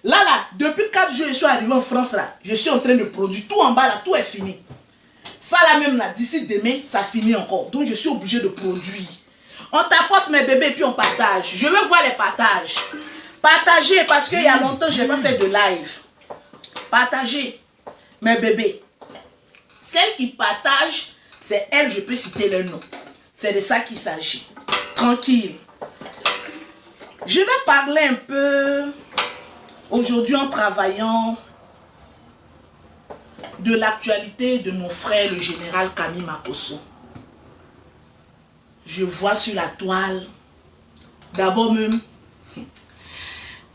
Là, depuis 4 jours, je suis arrivé en France, là. Je suis en train de produire. Tout en bas, là, tout est fini. Ça, là même, là, d'ici demain, ça finit encore. Donc, je suis obligé de produire. On t'apporte mes bébés, puis on partage. Je veux voir les partages. Partagez, parce qu'il y a longtemps, je n'ai pas fait de live. Partagez, mes bébés. Celle qui partage, c'est elle, je peux citer leur nom. C'est de ça qu'il s'agit. Tranquille. Je vais parler un peu, aujourd'hui en travaillant, de l'actualité de mon frère, le général Kami Makosso. Je vois sur la toile, d'abord même,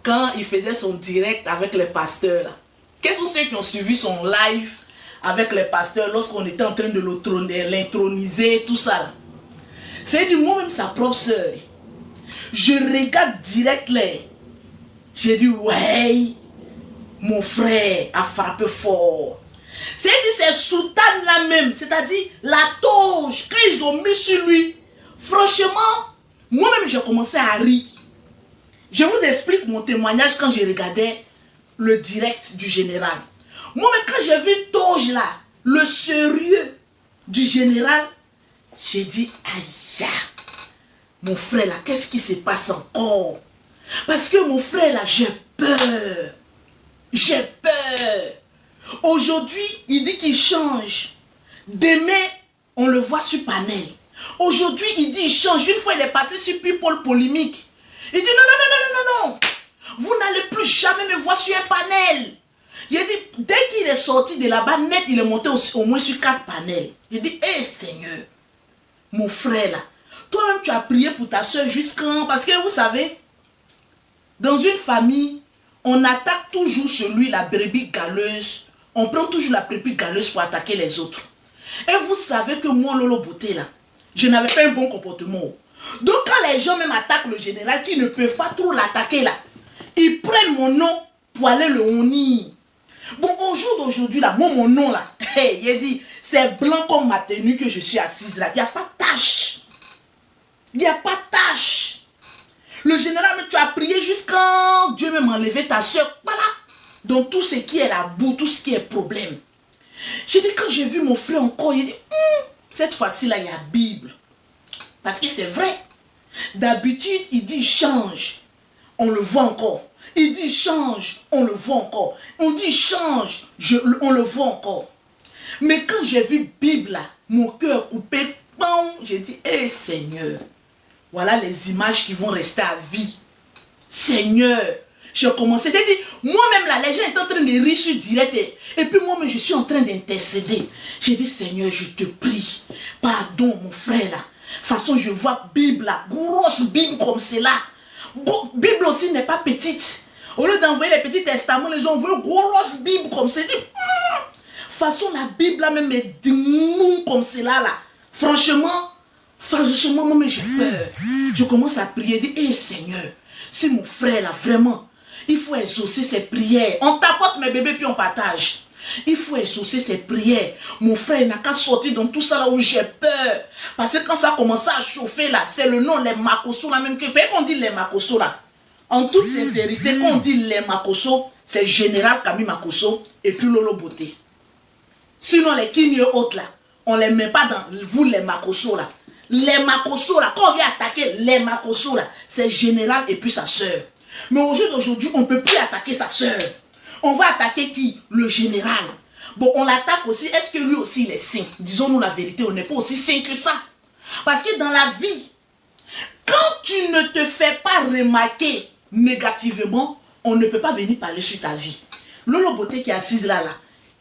quand il faisait son direct avec les pasteurs, là. Quels sont ceux qui ont suivi son live avec les pasteurs lorsqu'on était en train de l'introniser, tout ça là? C'est du moi même sa propre soeur. Je regarde direct là. J'ai dit, ouais, mon frère a frappé fort. C'est-à-dire, ces soutanes là même, c'est-à-dire la toge, quand ils ont mis sur lui, franchement, moi-même j'ai commencé à rire. Je vous explique mon témoignage quand j'ai regardé le direct du général. Moi-même, quand j'ai vu toge là, le sérieux du général, j'ai dit, aïe, mon frère là, qu'est-ce qui se passe encore? Parce que mon frère là, j'ai peur. J'ai peur. Aujourd'hui, il dit qu'il change. Demain, on le voit sur panel. Aujourd'hui, il dit qu'il change. Une fois, il est passé sur People Polémique. Il dit non, non, non, non, non, non. Vous n'allez plus jamais me voir sur un panel. Il dit, dès qu'il est sorti de là-bas, net, il est monté au moins sur 4 panels. Il dit, hé Seigneur, mon frère là, toi-même tu as prié pour ta soeur jusqu'en... Parce que vous savez, dans une famille, on attaque toujours celui, la brebis galeuse. On prend toujours la brebis galeuse pour attaquer les autres. Et vous savez que moi, Lolo Beauté là, je n'avais pas un bon comportement. Donc quand les gens même attaquent le général, qui ne peuvent pas trop l'attaquer là, ils prennent mon nom pour aller le honir. Bon, au jour d'aujourd'hui là, moi mon nom là, hey, il a dit, c'est blanc comme ma tenue que je suis assise là. Il n'y a pas de tache. Il n'y a pas de tache. Le général, tu as prié jusqu'à Dieu même enlever ta soeur. Voilà. Donc tout ce qui est la boue, tout ce qui est problème. J'ai dit, quand j'ai vu mon frère encore, il dit, cette fois-ci là, il y a Bible. Parce que c'est vrai. D'habitude, il dit change. On le voit encore. Il dit change. On le voit encore. On dit change. On le voit encore. Mais quand j'ai vu Bible là, mon cœur coupé, j'ai dit, hé Seigneur, voilà les images qui vont rester à vie. Seigneur, j'ai commencé. J'ai dit, moi-même là, les gens étaient en train de rire sur direct. Et puis moi-même, je suis en train d'intercéder. J'ai dit, Seigneur, je te prie. Pardon, mon frère là. De toute façon, je vois Bible là, grosse Bible comme celle-là. Bible aussi n'est pas petite. Au lieu d'envoyer les petits testaments, les gens envoient une grosse Bible comme celle-là. De toute façon, la Bible là même est mou comme celle-là. Là. Franchement, moi-même j'ai peur. Je commence à prier, dire, hé Seigneur, c'est mon frère là, vraiment, il faut exaucer ses prières. On tapote mes bébés puis on partage. Il faut exaucer ses prières. Mon frère n'a qu'à sortir dans tout ça là où j'ai peur. Parce que quand ça a commencé à chauffer là, c'est le nom, les Makosso là même. Qu'on dit les Makosso là. En toute sincérité, quand on dit les Makosso, c'est Général Kami Makosso et puis Lolo Beauté. Sinon les Kinyo autres là, on les met pas dans vous les Makosso là. Les Makosso là, quand on vient attaquer les Makosso là, c'est Général et puis sa soeur. Mais au jour d'aujourd'hui, on ne peut plus attaquer sa soeur. On va attaquer qui? Le général. Bon, on l'attaque aussi. Est-ce que lui aussi il est saint? Disons-nous la vérité, on n'est pas aussi saint que ça. Parce que dans la vie, quand tu ne te fais pas remarquer négativement, on ne peut pas venir parler sur ta vie. Lolo Beauté qui est assise là,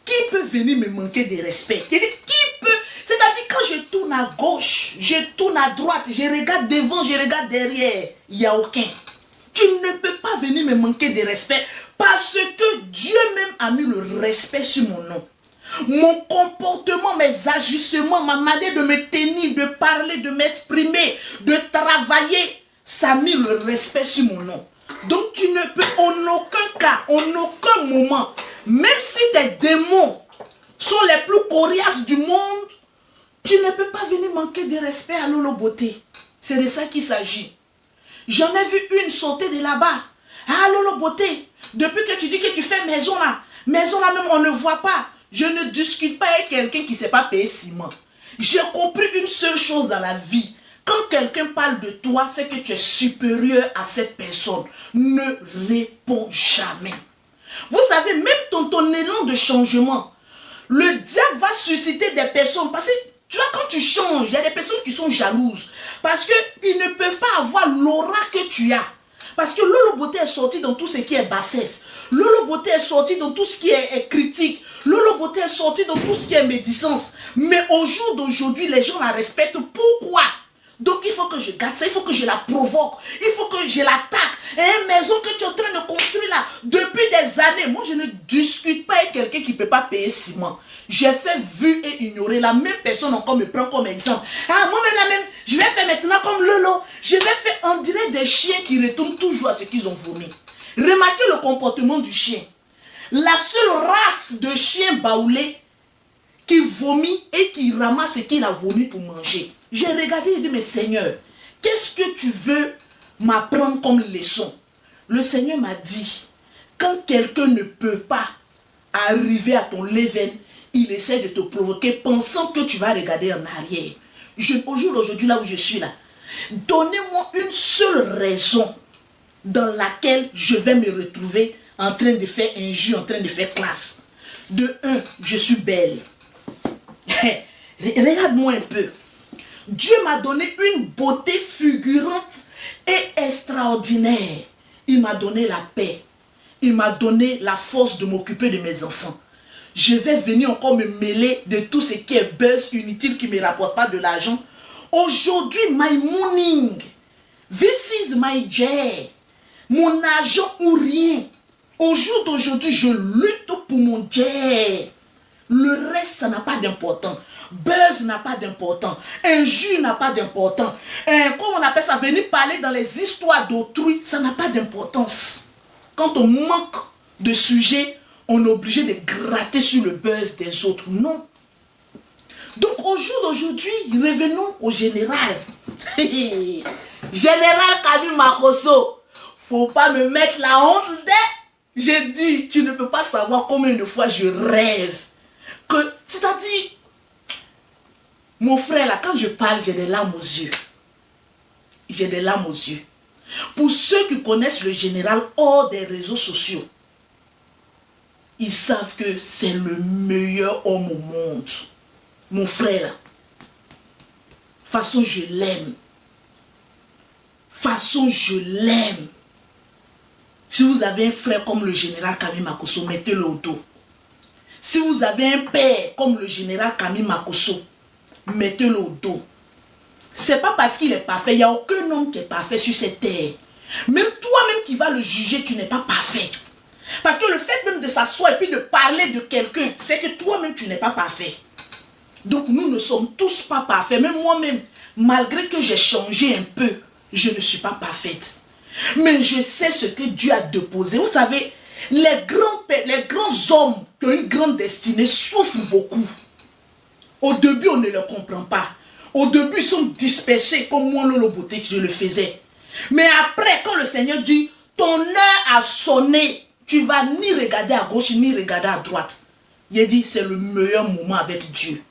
qui peut venir me manquer de respect? Qui peut? C'est-à-dire quand je tourne à gauche, je tourne à droite, je regarde devant, je regarde derrière, il n'y a aucun. Tu ne peux pas venir me manquer de respect parce que Dieu même a mis le respect sur mon nom. Mon comportement, mes ajustements, ma manière de me tenir, de parler, de m'exprimer, de travailler, ça a mis le respect sur mon nom. Donc tu ne peux en aucun cas, en aucun moment, même si tes démons sont les plus coriaces du monde, tu ne peux pas venir manquer de respect à Lolo Beauté. C'est de ça qu'il s'agit. J'en ai vu une sauter de là-bas. Ah, Lolo Beauté, Depuis que tu dis que tu fais maison là même, on ne voit pas. Je ne discute pas avec quelqu'un qui ne sait pas payer ciment. J'ai compris une seule chose dans la vie. Quand quelqu'un parle de toi, c'est que tu es supérieur à cette personne. Ne réponds jamais. Vous savez, même ton élan de changement, le diable va susciter des personnes. Parce que, tu vois, quand tu changes, il y a des personnes qui sont jalouses. Parce qu'ils ne peuvent pas avoir l'aura que tu as. Parce que Lolo Beauté est sorti dans tout ce qui est bassesse. Lolo Beauté est sorti dans tout ce qui est critique. Lolo Beauté est sorti dans tout ce qui est médisance. Mais au jour d'aujourd'hui, les gens la respectent. Pourquoi? Donc il faut que je garde ça, il faut que je la provoque, il faut que je l'attaque. Et une maison que tu es en train de construire là, depuis des années, moi je ne discute pas avec quelqu'un qui ne peut pas payer ciment. J'ai fait vu et ignorer. La même personne encore me prend comme exemple. Ah, moi-même la même, je vais faire maintenant comme Lolo. Je vais faire, on dirait des chiens qui retournent toujours à ce qu'ils ont vomi. Remarquez le comportement du chien. La seule race de chien baoulé qui vomit et qui ramasse ce qu'il a vomi pour manger. J'ai regardé et dit, mais Seigneur, qu'est-ce que tu veux m'apprendre comme leçon? Le Seigneur m'a dit, quand quelqu'un ne peut pas arriver à ton level, il essaie de te provoquer pensant que tu vas regarder en arrière. Au jour d'aujourd'hui, là où je suis là, donnez-moi une seule raison dans laquelle je vais me retrouver en train de faire injure, en train de faire classe. De un, je suis belle. Regarde-moi un peu. Dieu m'a donné une beauté fulgurante et extraordinaire. Il m'a donné la paix. Il m'a donné la force de m'occuper de mes enfants. Je vais venir encore me mêler de tout ce qui est buzz inutile qui ne me rapporte pas de l'argent. Aujourd'hui, my morning, this is my joy. Mon argent ou rien. Au jour d'aujourd'hui, je lutte pour mon joy. Le reste, ça n'a pas d'importance. Buzz n'a pas d'importance. Injure n'a pas d'importance. Comment on appelle ça? Venir parler dans les histoires d'autrui, ça n'a pas d'importance. Quand on manque de sujet, on est obligé de gratter sur le buzz des autres. Non. Donc au jour d'aujourd'hui, revenons au général. Général Camille Makosso. Faut pas me mettre la honte d'être. J'ai dit, tu ne peux pas savoir combien de fois je rêve. C'est-à-dire, mon frère là, quand je parle, j'ai des larmes aux yeux. J'ai des larmes aux yeux. Pour ceux qui connaissent le général hors des réseaux sociaux, ils savent que c'est le meilleur homme au monde. Mon frère là. De toute façon, je l'aime. De toute façon, je l'aime. Si vous avez un frère comme le général Camille Makosso, mettez-le au dos. Si vous avez un père comme le général Camille Makosso, mettez-le au dos. C'est pas parce qu'il est parfait. Il n'y a aucun homme qui est parfait sur cette terre. Même toi-même qui vas le juger, tu n'es pas parfait. Parce que le fait même de s'asseoir et puis de parler de quelqu'un, c'est que toi-même tu n'es pas parfait. Donc nous ne sommes tous pas parfaits. Même moi-même, malgré que j'ai changé un peu, je ne suis pas parfaite. Mais je sais ce que Dieu a déposé. Vous savez, les grands hommes qui ont une grande destinée souffrent beaucoup. Au début, on ne le comprend pas. Au début, ils sont dispersés comme moi, Lolo Beauté, je le faisais. Mais après, quand le Seigneur dit, ton heure a sonné, tu vas ni regarder à gauche, ni regarder à droite. Il a dit, c'est le meilleur moment avec Dieu.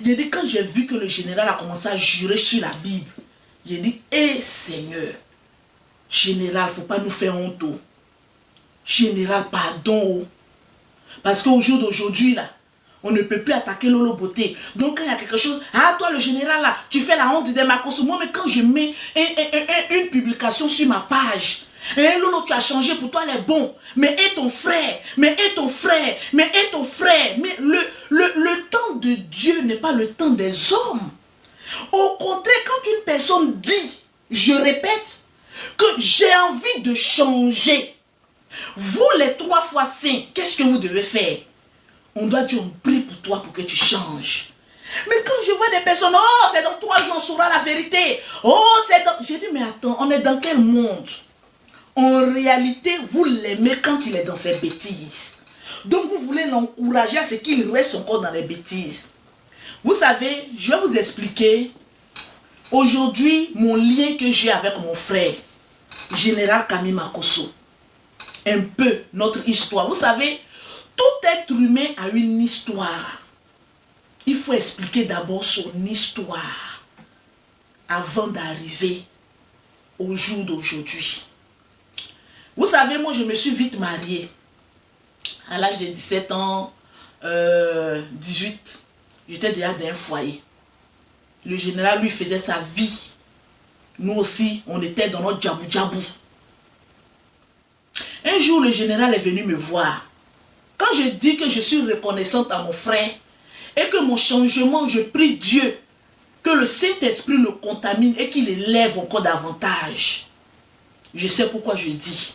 Il a dit, quand j'ai vu que le général a commencé à jurer sur la Bible, il a dit, hé Seigneur, général, il ne faut pas nous faire honte. Général, pardon. Parce qu'au jour d'aujourd'hui, là, on ne peut plus attaquer Lolo Beauté. Donc, quand il y a quelque chose, ah, toi, le général, là, tu fais la honte de Makosso. Moi, mais quand je mets une publication sur ma page, Lolo, tu as changé, pour toi, elle est bon. Mais et ton frère, mais et ton frère, mais et ton frère. Mais le temps de Dieu n'est pas le temps des hommes. Au contraire, quand une personne dit, je répète, que j'ai envie de changer, vous les 3 fois saints, qu'est-ce que vous devez faire? On doit dire, on prie pour toi pour que tu changes. Mais quand je vois des personnes, oh, c'est dans 3 jours, on saura la vérité. Oh, c'est dans... J'ai dit, mais attends, on est dans quel monde? En réalité, vous l'aimez quand il est dans ses bêtises. Donc, vous voulez l'encourager à ce qu'il reste encore dans les bêtises. Vous savez, je vais vous expliquer. Aujourd'hui, mon lien que j'ai avec mon frère, Général Camille Makosso. un peu notre histoire. Vous savez, tout être humain a une histoire. Il faut expliquer d'abord son histoire avant d'arriver au jour d'aujourd'hui. Vous savez, moi, je me suis vite mariée. À l'âge de 17 ans, 18, j'étais déjà dans un foyer. Le général, lui, faisait sa vie. Nous aussi, on était dans notre djabou-djabou. Un jour, le général est venu me voir. Quand je dis que je suis reconnaissante à mon frère et que mon changement, je prie Dieu que le Saint-Esprit le contamine et qu'il élève encore davantage. Je sais pourquoi je dis.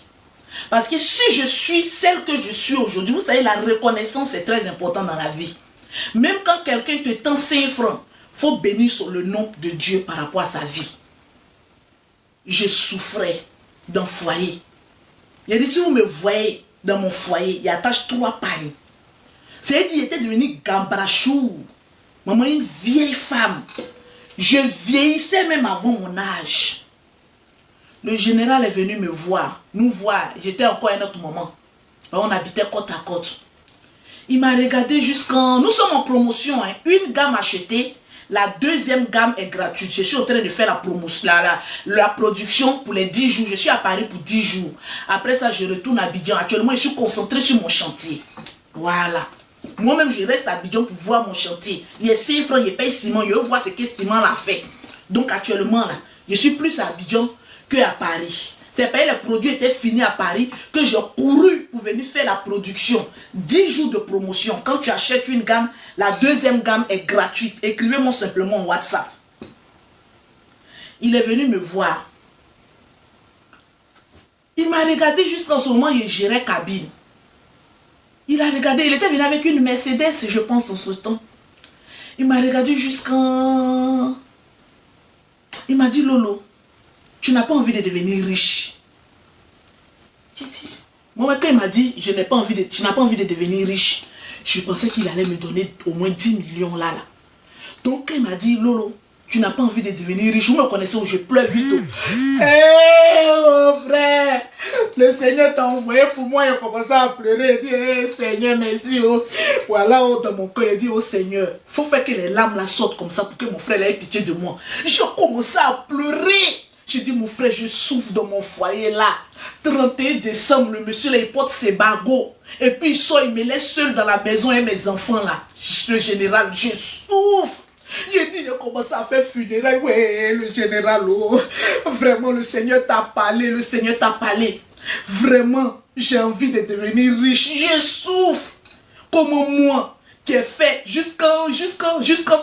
Parce que si je suis celle que je suis aujourd'hui, vous savez, la reconnaissance est très importante dans la vie. Même quand quelqu'un te tend 5 francs, il faut bénir sur le nom de Dieu par rapport à sa vie. Je souffrais d'un foyer. Il a dit, si vous me voyez dans mon foyer, il attache 3 pagnes. C'est-à-dire qu'il était devenu gambrachou. Maman, une vieille femme. Je vieillissais même avant mon âge. Le général est venu me voir. Nous voir. J'étais encore à un autre moment. On habitait côte à côte. Il m'a regardé jusqu'en... Nous sommes en promotion. Hein. Une gamme achetée. La deuxième gamme est gratuite. Je suis en train de faire la promotion, la production pour les 10 jours. Je suis à Paris pour 10 jours. Après ça, je retourne à Abidjan. Actuellement, je suis concentré sur mon chantier. Voilà. Moi-même, je reste à Abidjan pour voir mon chantier. Il y a 6 francs, il paye ciment. Je veux voir ce que ciment l'a fait. Donc, actuellement, là, je suis plus à Abidjan qu'à Paris. C'est parce que les produits étaient finis à Paris que j'ai couru pour venir faire la production. 10 jours de promotion. Quand tu achètes une gamme, la deuxième gamme est gratuite. Écrivez-moi simplement en WhatsApp. Il est venu me voir. Il m'a regardé jusqu'en ce moment, il gérait cabine. Il a regardé, il était venu avec une Mercedes, je pense, en ce temps. Il m'a regardé jusqu'en... Il m'a dit, Lolo, tu n'as pas envie de devenir riche. J'ai dit, moi, quand il m'a dit, tu n'as pas envie de devenir riche, je pensais qu'il allait me donner au moins 10 millions là. Donc, quand il m'a dit, Lolo, tu n'as pas envie de devenir riche, vous me connaissez où je pleure vite. Hé, mon frère, le Seigneur t'a envoyé pour moi, il a commencé à pleurer. Il dit, hey, Seigneur, merci. Oh. Voilà, oh, dans mon cœur, il dit, oh Seigneur, il faut faire que les larmes la sortent comme ça pour que mon frère ait pitié de moi. J'ai commencé à pleurer. J'ai dit, mon frère, je souffre dans mon foyer là. 31 décembre, le monsieur là, il porte ses bagots. Et puis il sort, il me laisse seul dans la maison et mes enfants là. Le général, je souffre. J'ai dit, j'ai commencé à faire funérailles. Ouais, le général, oh. Vraiment, le Seigneur t'a parlé, le Seigneur t'a parlé. Vraiment, j'ai envie de devenir riche. Je souffre. Comme moi, qui est fait jusqu'en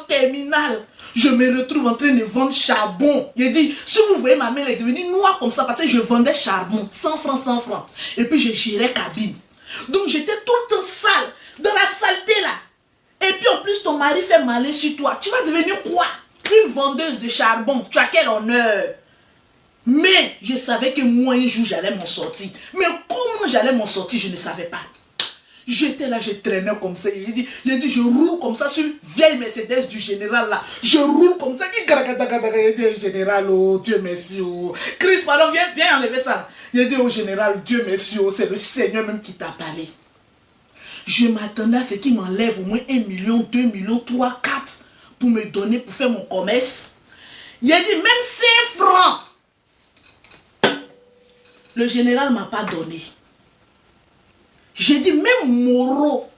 terminale. Je me retrouve en train de vendre charbon. Il dit, si vous voyez, ma mère est devenue noire comme ça parce que je vendais charbon. 100 francs, 100 francs. Et puis, je gérais cabine. Donc, j'étais tout le temps sale. Dans la saleté, là. Et puis, en plus, ton mari fait malin sur toi. Tu vas devenir quoi? Une vendeuse de charbon. Tu as quel honneur? Mais, je savais que moi, un jour, j'allais m'en sortir. Mais comment j'allais m'en sortir, je ne savais pas. J'étais là, je traînais comme ça. Il dit, je roule comme ça sur une vieille Mercedes du général là. Je roule comme ça. Il dit, général, oh, Dieu merci. Oh. Chris, pardon, viens enlever ça. Il dit, au général, Dieu merci. Oh, c'est le Seigneur même qui t'a parlé. Je m'attendais à ce qu'il m'enlève au moins 1 million, 2 millions, 3, 4 pour me donner, pour faire mon commerce. Il a dit, même 5 francs. Le général ne m'a pas donné. J'ai dit, même Moreau,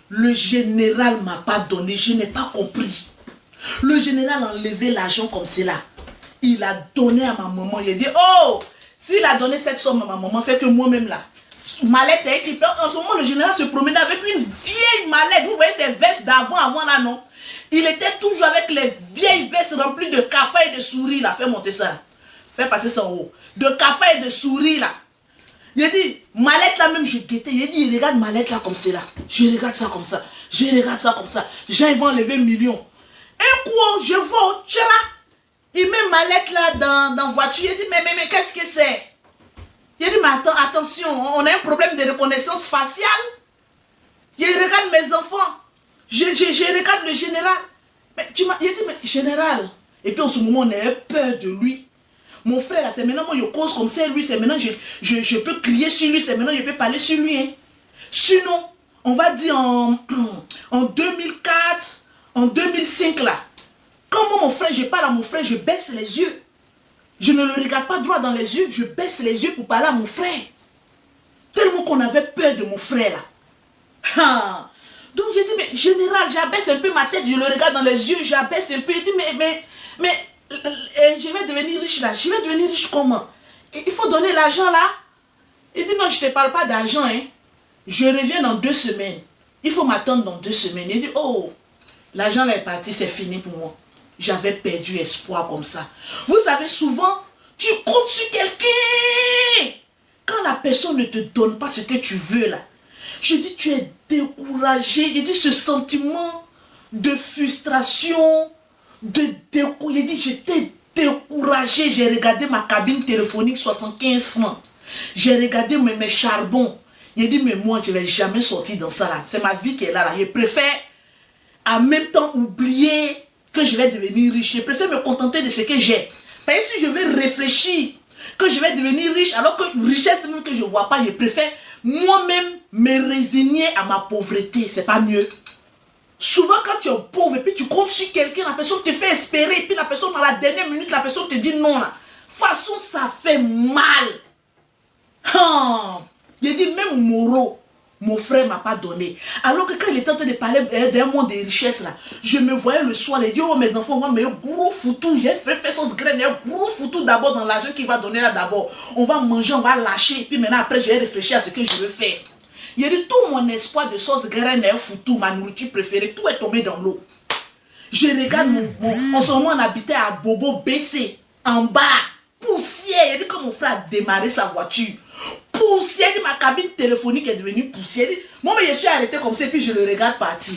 le général ne m'a pas donné, je n'ai pas compris. Le général a enlevé l'argent comme cela. Il a donné à ma maman. Il a dit, oh, s'il a donné cette somme à ma maman, c'est que moi-même là, mallette est équipée. En ce moment, le général se promenait avec une vieille mallette. Vous voyez ces vestes avant là, non? Il était toujours avec les vieilles vestes remplies de cafards et de souris là. Fais monter ça. Fais passer ça en haut. De cafards et de souris là. Il a dit, mallette là même, je guettais. Il a dit, il regarde mallette là comme c'est là. Je regarde ça comme ça. Je regarde ça comme ça. Jean, ils vont enlever 1 million. Un coup, je vois, tchara. Il met mallette là dans la voiture. Il a dit, mais qu'est-ce que c'est? Il a dit, mais attention, on a un problème de reconnaissance faciale. Il regarde mes enfants. Je regarde le général. Mais il a dit, mais général. Et puis en ce moment, on a peur de lui. Mon frère, là, c'est maintenant moi, je cause comme ça, lui, c'est maintenant, je peux crier sur lui, c'est maintenant, je peux parler sur lui. Hein. Sinon, on va dire en 2004, en 2005, là, quand moi, mon frère, je parle à mon frère, je baisse les yeux. Je ne le regarde pas droit dans les yeux, je baisse les yeux pour parler à mon frère. Tellement qu'on avait peur de mon frère, là. Ah. Donc, j'ai dit, mais général, j'abaisse un peu ma tête, je le regarde dans les yeux, j'abaisse un peu, il dit, mais, je vais devenir riche là. Je vais devenir riche comment? Il faut donner l'argent là. Il dit non, je ne te parle pas d'argent. Hein. Je reviens dans 2 semaines. Il faut m'attendre dans 2 semaines. Il dit oh, l'argent là est parti, c'est fini pour moi. J'avais perdu espoir comme ça. Vous savez, souvent, tu comptes sur quelqu'un. Quand la personne ne te donne pas ce que tu veux là, je dis tu es découragé. Je dis ce sentiment de frustration, il dit j'étais découragé. J'ai regardé ma cabine téléphonique 75 francs. J'ai regardé mes charbons. Il dit mais moi je ne vais jamais sortir dans ça là. C'est ma vie qui est là. Je préfère en même temps oublier que je vais devenir riche. Je préfère me contenter de ce que j'ai. Parce que si je vais réfléchir que je vais devenir riche alors que richesse même que je ne vois pas, je préfère moi-même me résigner à ma pauvreté. C'est pas mieux. Souvent quand tu es pauvre et puis tu comptes sur quelqu'un, la personne te fait espérer et puis la personne dans la dernière minute, la personne te dit non là. De toute façon ça fait mal. Il dit même Moro, mon frère m'a pas donné. Alors que quand il était en train de parler d'un monde de richesse là, je me voyais le soir, il dit oh mes enfants, on va mettre un gros foutu, j'ai fait sauce graine, un gros foutu d'abord dans l'argent qu'il va donner là d'abord. On va manger, on va lâcher et puis maintenant après je vais réfléchir à ce que je veux faire. Il a dit tout mon espoir de sauce graine est foutu, ma nourriture préférée, tout est tombé dans l'eau. Je regarde en ce moment on habitait à Bobo baissé, en bas, poussière. Il a dit que mon frère a démarré sa voiture. Poussière, il dit ma cabine téléphonique est devenue poussière. Il dit, moi je suis arrêté comme ça et puis je le regarde partir.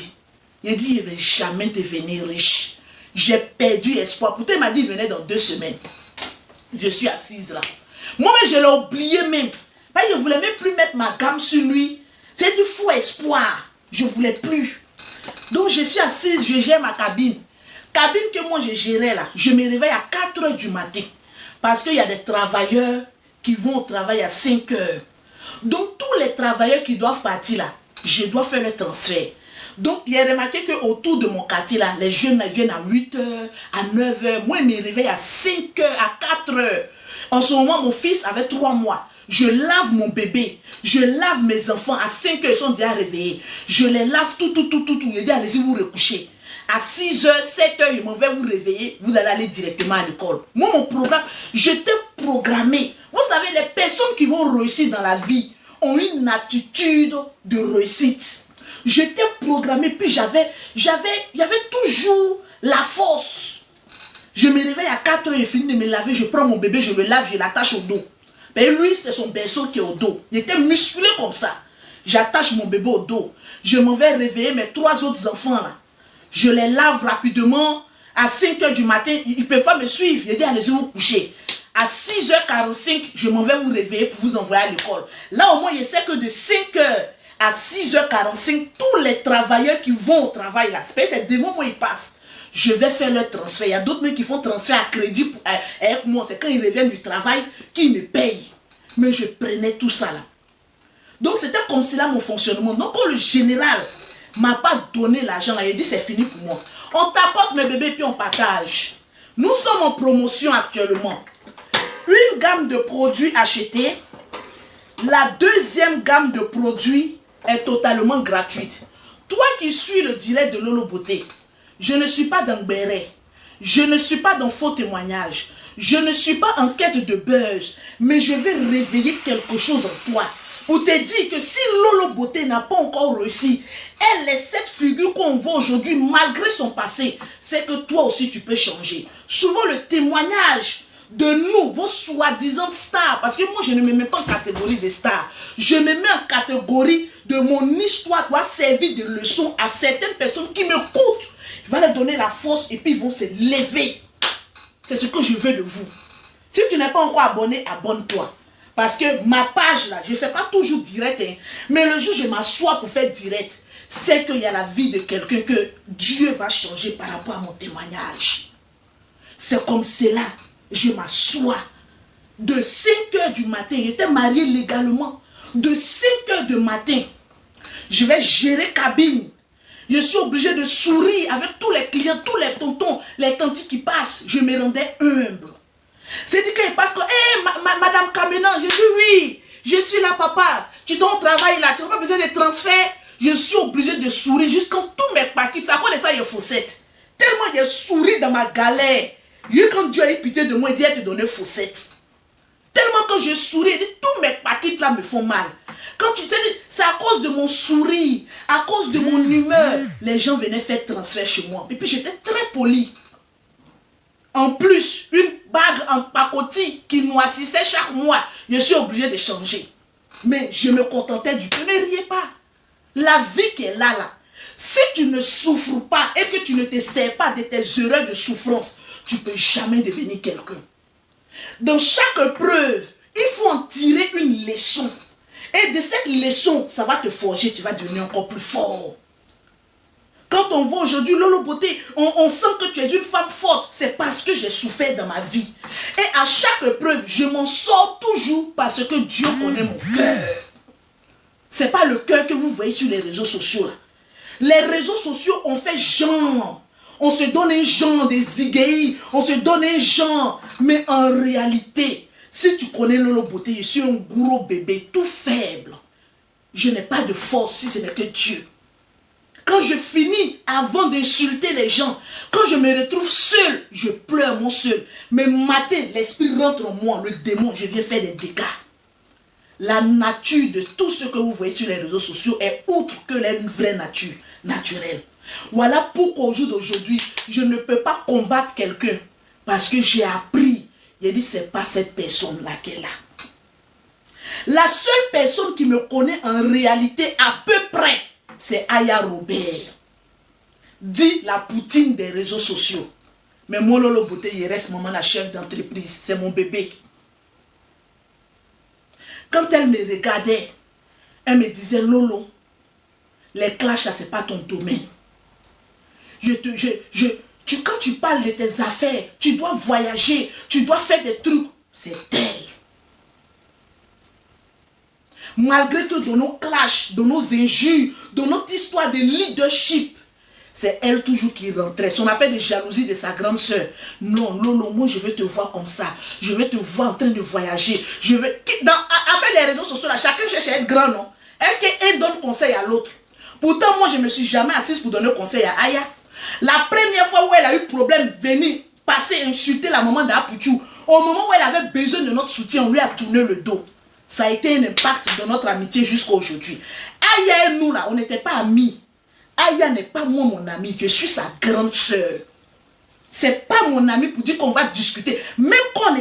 Il a dit je ne vais jamais devenir riche. J'ai perdu espoir. Pourtant il m'a dit il venait dans 2 semaines. Je suis assise là. Moi je l'ai oublié même. Je ne voulais même plus mettre ma gamme sur lui. C'est du faux espoir. Je ne voulais plus. Donc je suis assise, je gère ma cabine. Cabine que moi je gérais là. Je me réveille à 4 h du matin. Parce qu'il y a des travailleurs qui vont au travail à 5 h. Donc tous les travailleurs qui doivent partir là, je dois faire le transfert. Donc il a remarqué qu'autour de mon quartier là, les jeunes viennent à 8 h, à 9 h. Moi je me réveille à 5 h, à 4 h. En ce moment mon fils avait 3 mois. Je lave mon bébé, je lave mes enfants. À 5 h, ils sont déjà réveillés. Je les lave tout. Je dis allez-y vous recoucher. À 6 h, 7 h, je m'en vais vous réveiller. Vous allez aller directement à l'école. Moi, mon programme, je t'ai programmé. Vous savez, les personnes qui vont réussir dans la vie ont une attitude de réussite. Je t'ai programmé, puis il y avait toujours la force. Je me réveille à 4 h, je finis de me laver, je prends mon bébé, je le lave, je l'attache au dos. Mais lui, c'est son berceau qui est au dos. Il était musclé comme ça. J'attache mon bébé au dos. Je m'en vais réveiller mes 3 autres enfants là. Je les lave rapidement. À 5 h du matin, ils ne peuvent pas me suivre. Je dis allez-y vous coucher. À 6 h 45, je m'en vais vous réveiller pour vous envoyer à l'école. Là au moins, je sais que de 5 h à 6 h 45, tous les travailleurs qui vont au travail là, c'est devant moi ils passent. Je vais faire leur transfert. Il y a d'autres qui font transfert à crédit avec moi. C'est quand ils reviennent du travail qu'ils me payent. Mais je prenais tout ça là. Donc c'était comme cela mon fonctionnement. Donc quand le général m'a pas donné l'argent là, il a dit c'est fini pour moi. On t'apporte mes bébés puis on partage. Nous sommes en promotion actuellement. Une gamme de produits achetés. La deuxième gamme de produits est totalement gratuite. Toi qui suis le direct de Lolo Beauté, je ne suis pas dans béret. Je ne suis pas dans faux témoignages. Je ne suis pas en quête de buzz. Mais je vais réveiller quelque chose en toi. Pour te dire que si Lolo Beauté n'a pas encore réussi, elle est cette figure qu'on voit aujourd'hui malgré son passé. C'est que toi aussi tu peux changer. Souvent le témoignage de nous, vos soi-disant stars, parce que moi je ne me mets pas en catégorie de stars. Je me mets en catégorie de mon histoire doit servir de leçon à certaines personnes qui m'écoutent. Il va leur donner la force et puis ils vont se lever. C'est ce que je veux de vous. Si tu n'es pas encore abonné, abonne-toi. Parce que ma page là, je ne fais pas toujours direct. Hein, mais le jour où je m'assois pour faire direct, c'est qu'il y a la vie de quelqu'un que Dieu va changer par rapport à mon témoignage. C'est comme cela, je m'assois de 5 heures du matin, j'étais marié légalement, de 5 heures du matin, je vais gérer cabine. Je suis obligé de sourire avec tous les clients, tous les tontons, les tantis qui passent. Je me rendais humble. C'est-à-dire qu'ils passent comme, hé, madame Kamenan, je dis oui, je suis là, papa. Tu dois travailler là, tu n'as pas besoin de transfert. Je suis obligé de sourire jusqu'à tous mes paquets. À cause de ça, il y a faussette. Tellement j'ai souri dans ma galère. Quand Dieu a eu pitié de moi, il dit, te donner faussette. Tellement que je souris, tous mes paquets là me font mal. Quand tu te dis, c'est à cause de mon sourire, à cause de mon humeur, les gens venaient faire transfert chez moi. Et puis j'étais très poli. En plus, une bague en pacotille qui noircissait chaque mois, je suis obligé de changer. Mais je me contentais du peu. Ne riez pas. La vie qui est là, si tu ne souffres pas et que tu ne te sers pas de tes erreurs de souffrance, tu ne peux jamais devenir quelqu'un. Dans chaque épreuve, il faut en tirer une leçon. Et de cette leçon, ça va te forger, tu vas devenir encore plus fort. Quand on voit aujourd'hui Lolo Beauté, on sent que tu es une femme forte. C'est parce que j'ai souffert dans ma vie. Et à chaque épreuve, je m'en sors toujours parce que Dieu connaît mon cœur. Ce n'est pas le cœur que vous voyez sur les réseaux sociaux. Là. Les réseaux sociaux ont fait genre. On se donne un genre des iguilles, on se donne un genre. Mais en réalité, si tu connais Lolo Beauté, je suis un gros bébé tout faible. Je n'ai pas de force si ce n'est que Dieu. Quand je finis, avant d'insulter les gens, quand je me retrouve seul, je pleure mon seul. Mais matin, l'esprit rentre en moi, le démon, je viens faire des dégâts. La nature de tout ce que vous voyez sur les réseaux sociaux est autre que une vraie nature, naturelle. Voilà pourquoi au jour d'aujourd'hui, je ne peux pas combattre quelqu'un. Parce que j'ai appris, j'ai dit, c'est pas cette personne-là qui est là. La seule personne qui me connaît en réalité à peu près, c'est Aya Robert. Dit la Poutine des réseaux sociaux. Mais moi, Lolo Beauté, il reste maman la chef d'entreprise. C'est mon bébé. Quand elle me regardait, elle me disait, Lolo, les clashs, ce n'est pas ton domaine. Quand tu parles de tes affaires, tu dois voyager, tu dois faire des trucs. C'est elle. Malgré tout, dans nos clashs, dans nos injures, dans notre histoire de leadership, c'est elle toujours qui rentrait. Son affaire de jalousie de sa grande soeur. Non, Lolo, moi je veux te voir comme ça. Je veux te voir en train de voyager. Je veux... Affaire des réseaux sociaux, là, chacun cherche à être grand, non? Est-ce qu'un donne conseil à l'autre? Pourtant, moi je ne me suis jamais assise pour donner conseil à Aya. La première fois où elle a eu problème, venir passer, insulter la maman d'Apouchou, au moment où elle avait besoin de notre soutien, on lui a tourné le dos. Ça a été un impact dans notre amitié jusqu'à aujourd'hui. Aya et nous, là, on n'était pas amis. Aya n'est pas moi mon ami, je suis sa grande soeur. C'est pas mon ami pour dire qu'on va discuter. Même quand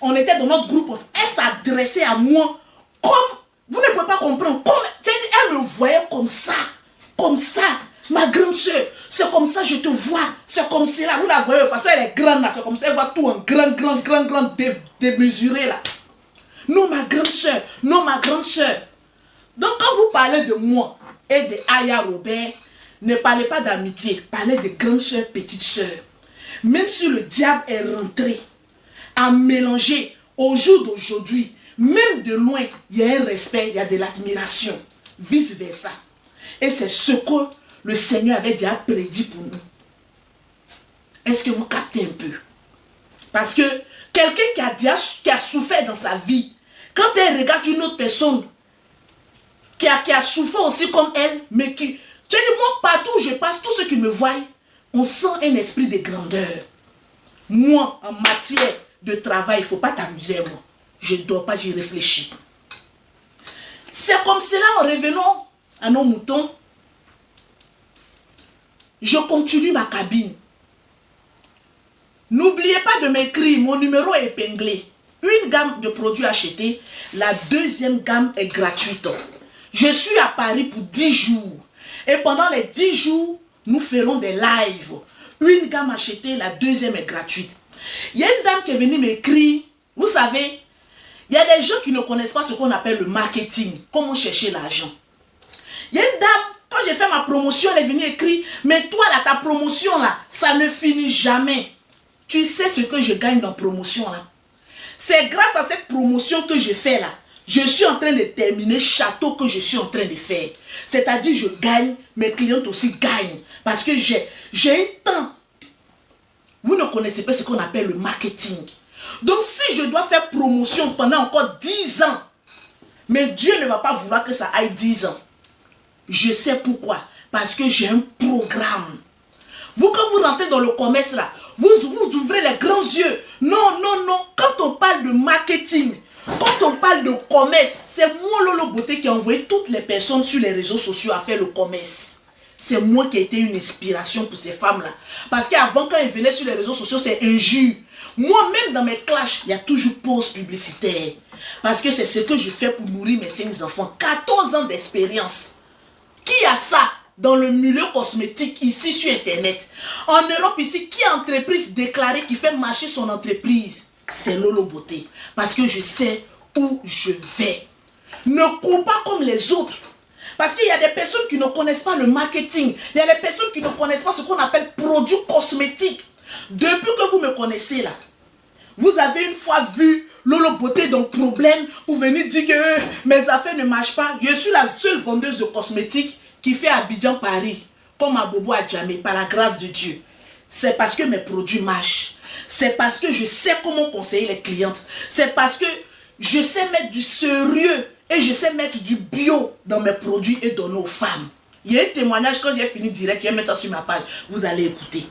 on était dans notre groupe, elle s'adressait à moi comme, vous ne pouvez pas comprendre, comme, elle me voyait comme ça, ma grande soeur, c'est comme ça je te vois, c'est comme cela, vous la voyez, de toute façon elle est grande là, c'est comme ça, elle voit tout en grand, démesuré là. Non ma grande soeur, non ma grande soeur. Donc quand vous parlez de moi et de Aya Robert, ne parlez pas d'amitié, parlez de grande soeur, petite soeur. Même si le diable est rentré à mélanger au jour d'aujourd'hui, même de loin, il y a un respect, il y a de l'admiration, vice versa. Et c'est ce que le Seigneur avait déjà prédit pour nous. Est-ce que vous captez un peu? Parce que quelqu'un qui a souffert dans sa vie, quand elle regarde une autre personne qui a souffert aussi comme elle, mais qui... Tu dis, moi, partout où je passe, tous ceux qui me voient, on sent un esprit de grandeur. Moi, en matière de travail, il ne faut pas t'amuser, moi. Je ne dors pas, j'y réfléchis. C'est comme cela, en revenant à nos moutons, je continue ma cabine. N'oubliez pas de m'écrire, mon numéro est épinglé. Une gamme de produits achetés, la deuxième gamme est gratuite. Je suis à Paris pour 10 jours. Et pendant les 10 jours, nous ferons des lives. Une gamme achetée, la deuxième est gratuite. Il y a une dame qui est venue m'écrire. Vous savez, il y a des gens qui ne connaissent pas ce qu'on appelle le marketing. Comment chercher l'argent. Il y a une dame, quand j'ai fait ma promotion, elle est venue écrire. Mais toi, là, ta promotion, là, ça ne finit jamais. Tu sais ce que je gagne dans promotion, là. C'est grâce à cette promotion que je fais là. Je suis en train de terminer château que je suis en train de faire. C'est-à-dire je gagne, mes clientes aussi gagnent. Parce que j'ai un temps. Vous ne connaissez pas ce qu'on appelle le marketing. Donc si je dois faire promotion pendant encore 10 ans, mais Dieu ne va pas vouloir que ça aille 10 ans. Je sais pourquoi. Parce que j'ai un programme. Vous, quand vous rentrez dans le commerce là, vous ouvrez les grands yeux. Non, non, non. Quand on parle de marketing, quand on parle de commerce, c'est moi, Lolo Beauté, qui a envoyé toutes les personnes sur les réseaux sociaux à faire le commerce. C'est moi qui ai été une inspiration pour ces femmes-là. Parce qu'avant, quand elles venaient sur les réseaux sociaux, c'est injure. Moi-même, dans mes clashs, il y a toujours pause publicitaire. Parce que c'est ce que je fais pour nourrir mes 5 enfants. 14 ans d'expérience. Qui a ça dans le milieu cosmétique ici sur Internet? En Europe ici, qui a entreprise déclarée qui fait marcher son entreprise? C'est Lolo Beauté. Parce que je sais où je vais. Ne cours pas comme les autres. Parce qu'il y a des personnes qui ne connaissent pas le marketing. Il y a des personnes qui ne connaissent pas ce qu'on appelle produits cosmétiques. Depuis que vous me connaissez là, vous avez une fois vu Lolo Beauté dans problème pour venir dire que mes affaires ne marchent pas. Je suis la seule vendeuse de cosmétiques qui fait Abidjan Paris, comme à Bobo à Djamé, par la grâce de Dieu. C'est parce que mes produits marchent. C'est parce que je sais comment conseiller les clientes. C'est parce que je sais mettre du sérieux et je sais mettre du bio dans mes produits et donner aux femmes. Il y a un témoignage quand j'ai fini direct, je vais mettre ça sur ma page. Vous allez écouter.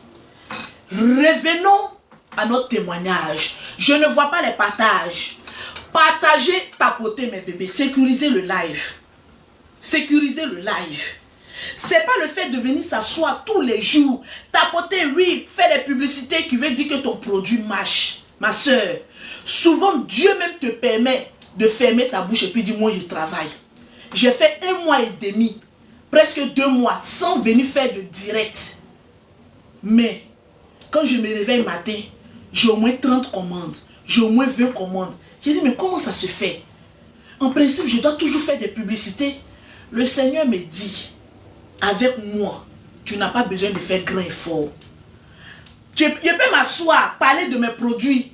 Revenons à notre témoignage. Je ne vois pas les partages. Partagez, tapotez mes bébés. Sécurisez le live. Sécurisez le live. C'est pas le fait de venir s'asseoir tous les jours. Tapoter, oui, faire des publicités qui veut dire que ton produit marche. Ma soeur, souvent Dieu même te permet de fermer ta bouche et puis dire moi je travaille. J'ai fait 1 mois et demi, presque 2 mois, sans venir faire de direct. Mais quand je me réveille matin, j'ai au moins 30 commandes, j'ai au moins 20 commandes. J'ai dit mais comment ça se fait? En principe, je dois toujours faire des publicités. Le Seigneur me dit, avec moi, tu n'as pas besoin de faire grand effort. Je peux m'asseoir, parler de mes produits,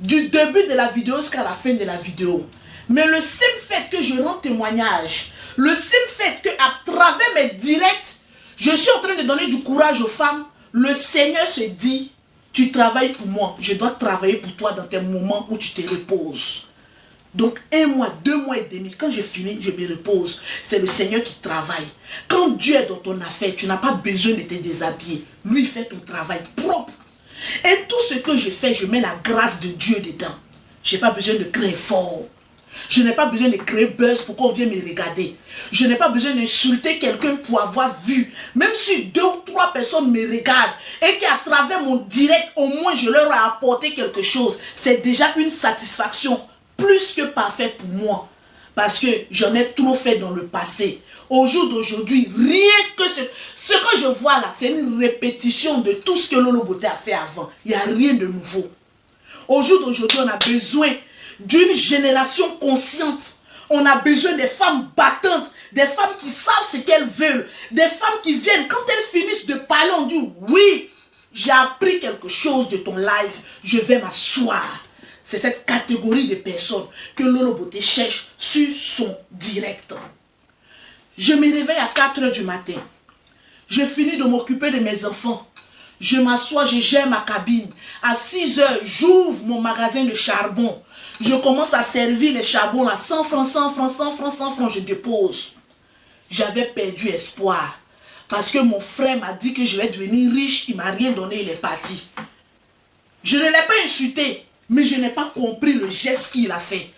du début de la vidéo jusqu'à la fin de la vidéo. Mais le simple fait que je rends témoignage, le simple fait qu'à travers mes directs, je suis en train de donner du courage aux femmes, le Seigneur se dit, tu travailles pour moi, je dois travailler pour toi dans tes moments où tu te reposes. Donc 1 mois, 2 mois et demi, quand je finis, je me repose. C'est le Seigneur qui travaille. Quand Dieu est dans ton affaire, tu n'as pas besoin de te déshabiller. Lui, il fait ton travail propre. Et tout ce que je fais, je mets la grâce de Dieu dedans. Je n'ai pas besoin de créer fort. Je n'ai pas besoin de créer buzz pour qu'on vienne me regarder. Je n'ai pas besoin d'insulter quelqu'un pour avoir vu. Même si 2 ou 3 personnes me regardent et qu'à travers mon direct, au moins je leur ai apporté quelque chose, c'est déjà une satisfaction plus que parfaite pour moi. Parce que j'en ai trop fait dans le passé. Au jour d'aujourd'hui, rien que ce que je vois là, c'est une répétition de tout ce que Lolo Beauté a fait avant. Il n'y a rien de nouveau. Au jour d'aujourd'hui, on a besoin d'une génération consciente. On a besoin des femmes battantes, des femmes qui savent ce qu'elles veulent, des femmes qui viennent, quand elles finissent de parler, on dit oui, j'ai appris quelque chose de ton live, je vais m'asseoir. C'est cette catégorie de personnes que Lolo Beauté cherche sur son direct. Je me réveille à 4 h du matin. Je finis de m'occuper de mes enfants. Je m'assois, je gère ma cabine. À 6 h, j'ouvre mon magasin de charbon. Je commence à servir les charbons là. 100 francs, 100 francs, 100 francs, 100 francs, je dépose. J'avais perdu espoir. Parce que mon frère m'a dit que je vais devenir riche. Il ne m'a rien donné, il est parti. Je ne l'ai pas insulté. Mais je n'ai pas compris le geste qu'il a fait.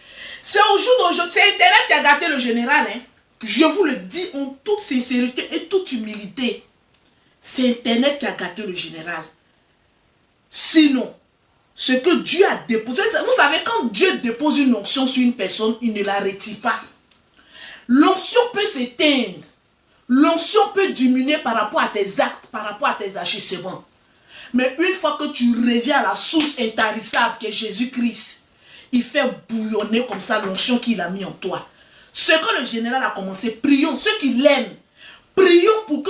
C'est au jour d'aujourd'hui, c'est Internet qui a gâté le général. Hein. Je vous le dis en toute sincérité et toute humilité. C'est Internet qui a gâté le général. Sinon, ce que Dieu a déposé, vous savez, quand Dieu dépose une onction sur une personne, il ne la retire pas. L'onction peut s'éteindre. L'onction peut diminuer par rapport à tes actes, par rapport à tes agissements. Mais une fois que tu reviens à la source intarissable qui est Jésus-Christ, il fait bouillonner comme ça l'onction qu'il a mis en toi. Ce que le général a commencé, prions, ceux qui l'aiment, prions pour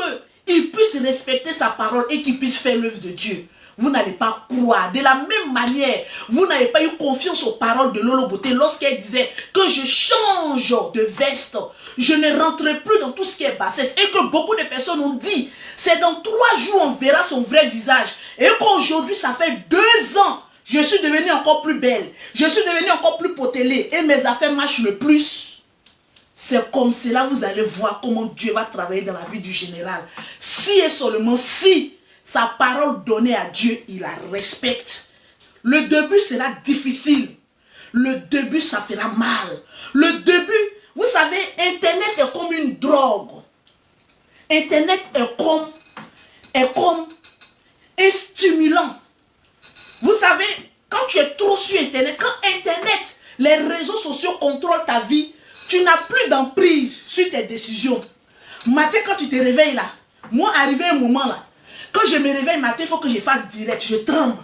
qu'il puisse respecter sa parole et qu'il puisse faire l'œuvre de Dieu. vous n'allez pas croire. De la même manière, vous n'avez pas eu confiance aux paroles de Lolo Beauté lorsqu'elle disait que je change de veste. Je ne rentrerai plus dans tout ce qui est bassesse. Et que beaucoup de personnes ont dit, c'est dans 3 jours on verra son vrai visage. Et qu'aujourd'hui, ça fait 2 ans, je suis devenue encore plus belle. Je suis devenue encore plus potelée. Et mes affaires marchent le plus. C'est comme cela, vous allez voir comment Dieu va travailler dans la vie du général. Si et seulement si sa parole donnée à Dieu, il la respecte. Le début sera difficile. Le début, ça fera mal. Le début, vous savez, Internet est comme une drogue. Internet est comme un stimulant. Vous savez, quand tu es trop sur Internet, quand Internet, les réseaux sociaux contrôlent ta vie, tu n'as plus d'emprise sur tes décisions. Matin, quand tu te réveilles là, moi, arrivé un moment là, quand je me réveille matin, il faut que je fasse direct, je tremble.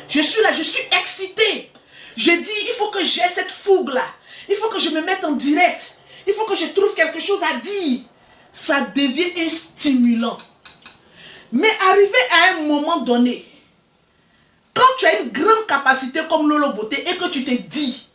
Je suis là, je suis excité. Je dis, il faut que j'ai cette fougue là. Il faut que je me mette en direct. Il faut que je trouve quelque chose à dire. Ça devient un stimulant. Mais arrivé à un moment donné, quand tu as une grande capacité comme Lolo Beauté et que tu te dis,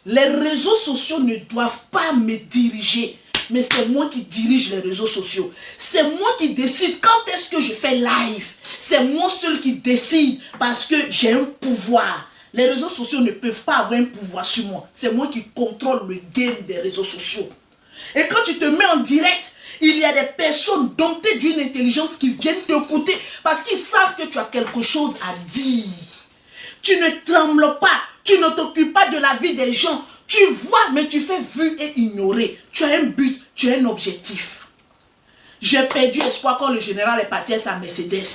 les réseaux sociaux ne doivent pas me diriger, mais c'est moi qui dirige les réseaux sociaux. C'est moi qui décide quand est-ce que je fais live. C'est moi seul qui décide parce que j'ai un pouvoir. Les réseaux sociaux ne peuvent pas avoir un pouvoir sur moi. C'est moi qui contrôle le game des réseaux sociaux. Et quand tu te mets en direct, il y a des personnes domptées d'une intelligence qui viennent t'écouter parce qu'ils savent que tu as quelque chose à dire. Tu ne trembles pas, tu ne t'occupes pas de la vie des gens. Tu vois, mais tu fais vu et ignorer. Tu as un but, tu as un objectif. J'ai perdu espoir quand le général est parti à sa Mercedes.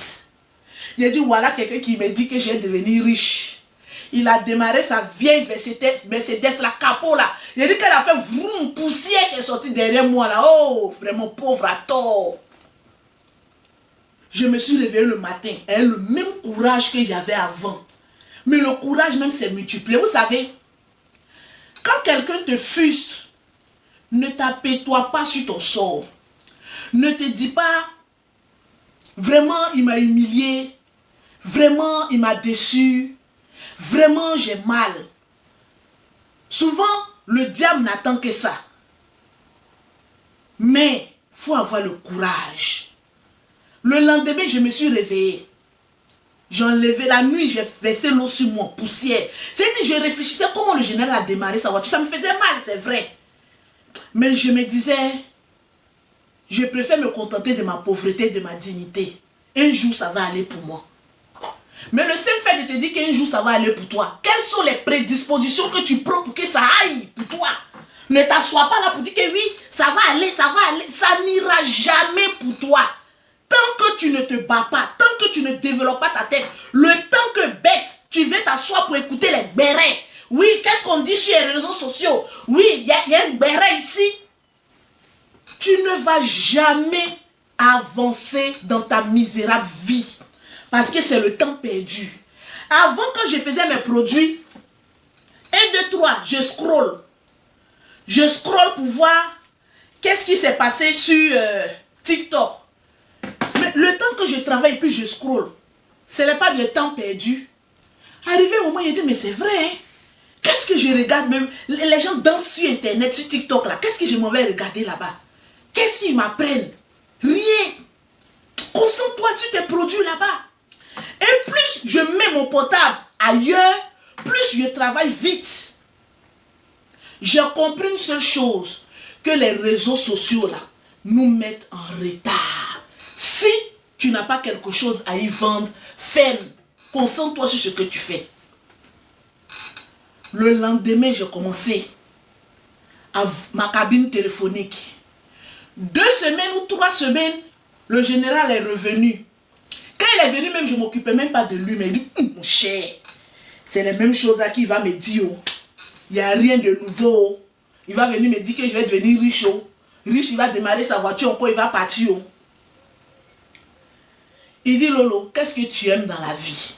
Il a dit, voilà quelqu'un qui me dit que je vais devenir riche. Il a démarré sa vieille Mercedes, la capot là. Il a dit qu'elle a fait vroom, poussière qui est sortie derrière moi là. Oh, vraiment pauvre à tort. Je me suis réveillé le matin avec le même courage que j'avais avant. Mais le courage même s'est multiplié. Vous savez, quand quelqu'un te frustre, ne t'apitoie pas sur ton sort. Ne te dis pas, vraiment il m'a humilié, vraiment il m'a déçu, vraiment j'ai mal. Souvent, le diable n'attend que ça. Mais il faut avoir le courage. Le lendemain, je me suis réveillée. J'ai enlevé la nuit, j'ai versé l'eau sur moi, poussière. C'est-à-dire, je réfléchissais comment le général a démarré sa voiture. Ça me faisait mal, c'est vrai. Mais je me disais, je préfère me contenter de ma pauvreté, de ma dignité. Un jour, ça va aller pour moi. Mais le simple fait de te dire qu'un jour, ça va aller pour toi. Quelles sont les prédispositions que tu prends pour que ça aille pour toi? Ne t'assois pas là pour dire que oui, ça va aller, ça va aller. Ça n'ira jamais pour toi. Tant que tu ne te bats pas, tant que tu ne développes pas ta tête, le temps que bête, tu veux t'asseoir pour écouter les bérets. Oui, qu'est-ce qu'on dit sur les réseaux sociaux? Oui, il y a un béret ici. Tu ne vas jamais avancer dans ta misérable vie. Parce que c'est le temps perdu. Avant, quand je faisais mes produits, 1, 2, 3, je scroll. Je scroll pour voir qu'est-ce qui s'est passé sur TikTok. Mais le temps que je travaille, puis je scroll, ce n'est pas le temps perdu. Arrivé au moment, il dit, mais c'est vrai, hein? Qu'est-ce que je regarde même? Les gens dansent sur Internet, sur TikTok, là. Qu'est-ce que je m'en vais regarder là-bas? Qu'est-ce qu'ils m'apprennent? Rien. Concentre-toi sur tes produits là-bas. Et plus je mets mon portable ailleurs, plus je travaille vite. J'ai compris une seule chose, que les réseaux sociaux là nous mettent en retard. Si tu n'as pas quelque chose à y vendre, ferme. Concentre-toi sur ce que tu fais. Le lendemain, j'ai commencé à ma cabine téléphonique. 2 semaines ou 3 semaines, le général est revenu. Quand il est venu, même je ne m'occupais même pas de lui, mais il dit, mon cher, c'est la même chose à qui il va me dire. Il n'y a rien de nouveau. Il va venir me dire que je vais devenir riche. Riche, il va démarrer sa voiture encore, il va partir. Il dit, Lolo, qu'est-ce que tu aimes dans la vie?